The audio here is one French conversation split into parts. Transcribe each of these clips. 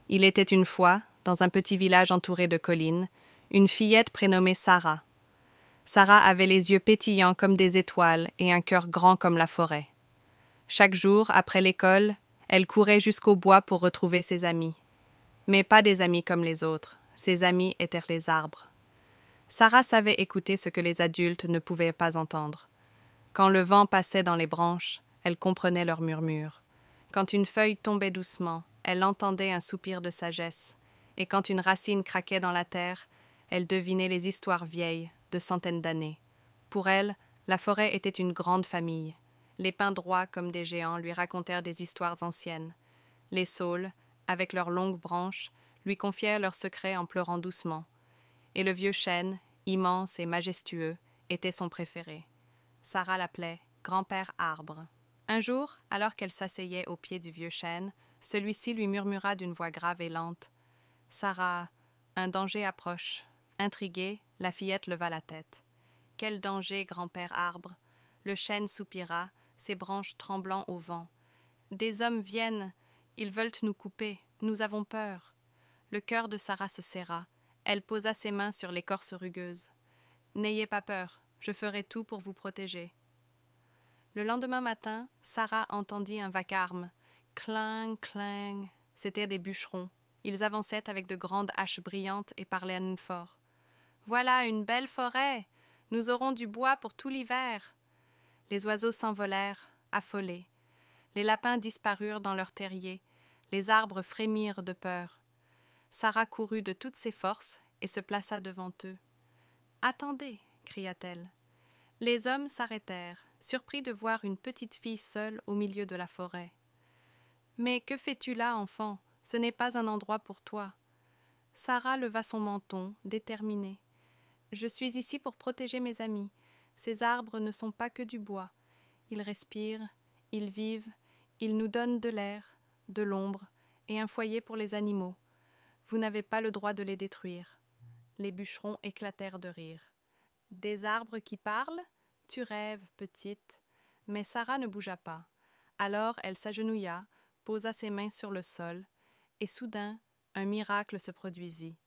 Il était une fois, dans un petit village entouré de collines, une fillette prénommée Sarah. Sarah avait les yeux pétillants comme des étoiles et un cœur grand comme la forêt. Chaque jour, après l'école, elle courait jusqu'au bois pour retrouver ses amis. Mais pas des amis comme les autres, ses amis étaient les arbres. Sarah savait écouter ce que les adultes ne pouvaient pas entendre. Quand le vent passait dans les branches, elle comprenait leurs murmures. Quand une feuille tombait doucement, elle entendait un soupir de sagesse, et quand une racine craquait dans la terre, elle devinait les histoires vieilles, de centaines d'années. Pour elle, la forêt était une grande famille. Les pins droits comme des géants lui racontèrent des histoires anciennes. Les saules, avec leurs longues branches, lui confièrent leurs secrets en pleurant doucement. Et le vieux chêne, immense et majestueux, était son préféré. Sarah l'appelait grand-père arbre. Un jour, alors qu'elle s'asseyait au pied du vieux chêne, celui-ci lui murmura d'une voix grave et lente. « Sarah, un danger approche. » Intriguée, la fillette leva la tête. « Quel danger, grand-père arbre ?» Le chêne soupira, ses branches tremblant au vent. « Des hommes viennent, ils veulent nous couper, nous avons peur. » Le cœur de Sarah se serra. Elle posa ses mains sur l'écorce rugueuse. « N'ayez pas peur, je ferai tout pour vous protéger. » Le lendemain matin, Sarah entendit un vacarme. Cling, cling. C'étaient des bûcherons. Ils avançaient avec de grandes haches brillantes et parlaient fort. « Voilà une belle forêt! Nous aurons du bois pour tout l'hiver. » Les oiseaux s'envolèrent, affolés. Les lapins disparurent dans leurs terriers. Les arbres frémirent de peur. Sarah courut de toutes ses forces et se plaça devant eux. « Attendez !» cria-t-elle. Les hommes s'arrêtèrent, surpris de voir une petite fille seule au milieu de la forêt. « Mais que fais-tu là, enfant? Ce n'est pas un endroit pour toi. » Sarah leva son menton, déterminée. « Je suis ici pour protéger mes amis. Ces arbres ne sont pas que du bois. Ils respirent, ils vivent, ils nous donnent de l'air, de l'ombre et un foyer pour les animaux. Vous n'avez pas le droit de les détruire. » Les bûcherons éclatèrent de rire. « Des arbres qui parlent? Tu rêves, petite. » Mais Sarah ne bougea pas. Alors elle s'agenouilla, posa ses mains sur le sol, et soudain, un miracle se produisit.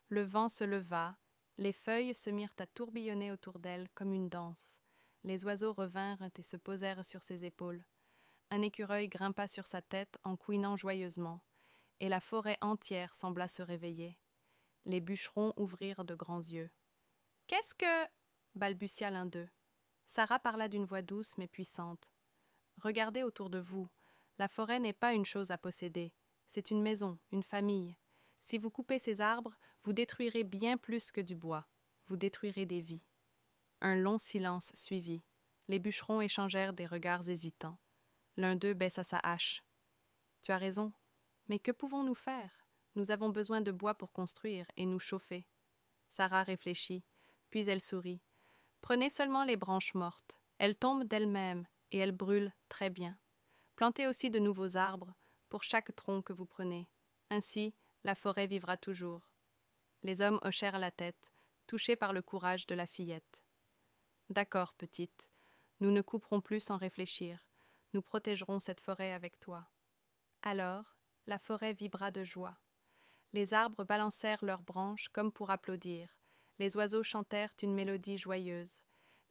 Le vent se leva, les feuilles se mirent à tourbillonner autour d'elle comme une danse. Les oiseaux revinrent et se posèrent sur ses épaules. Un écureuil grimpa sur sa tête en couinant joyeusement, et la forêt entière sembla se réveiller. Les bûcherons ouvrirent de grands yeux. « Qu'est-ce que... » balbutia l'un d'eux. Sarah parla d'une voix douce mais puissante. « Regardez autour de vous. La forêt n'est pas une chose à posséder. C'est une maison, une famille. Si vous coupez ces arbres, vous détruirez bien plus que du bois. Vous détruirez des vies. » Un long silence suivit. Les bûcherons échangèrent des regards hésitants. L'un d'eux baissa sa hache. « Tu as raison. Mais que pouvons-nous faire? Nous avons besoin de bois pour construire et nous chauffer. » Sarah réfléchit, puis elle sourit. « Prenez seulement les branches mortes. Elles tombent d'elles-mêmes et elles brûlent très bien. Plantez aussi de nouveaux arbres pour chaque tronc que vous prenez. Ainsi, la forêt vivra toujours. » Les hommes hochèrent la tête, touchés par le courage de la fillette. « D'accord, petite. Nous ne couperons plus sans réfléchir. Nous protégerons cette forêt avec toi. » Alors, la forêt vibra de joie. Les arbres balancèrent leurs branches comme pour applaudir. Les oiseaux chantèrent une mélodie joyeuse.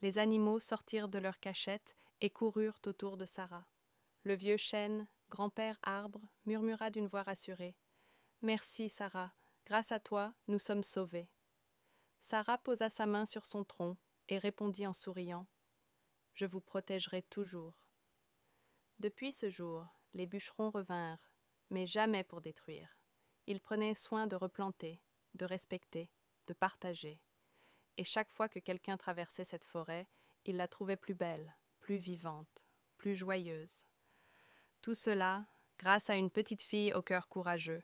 Les animaux sortirent de leurs cachettes et coururent autour de Sarah. Le vieux chêne, grand-père arbre, murmura d'une voix rassurée. « Merci, Sarah. Grâce à toi, nous sommes sauvés. » Sarah posa sa main sur son tronc et répondit en souriant. « Je vous protégerai toujours. » Depuis ce jour, les bûcherons revinrent, mais jamais pour détruire. Ils prenaient soin de replanter, de respecter, de partager. Et chaque fois que quelqu'un traversait cette forêt, il la trouvait plus belle, plus vivante, plus joyeuse. Tout cela grâce à une petite fille au cœur courageux.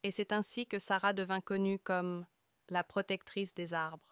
Et c'est ainsi que Sarah devint connue comme la protectrice des arbres.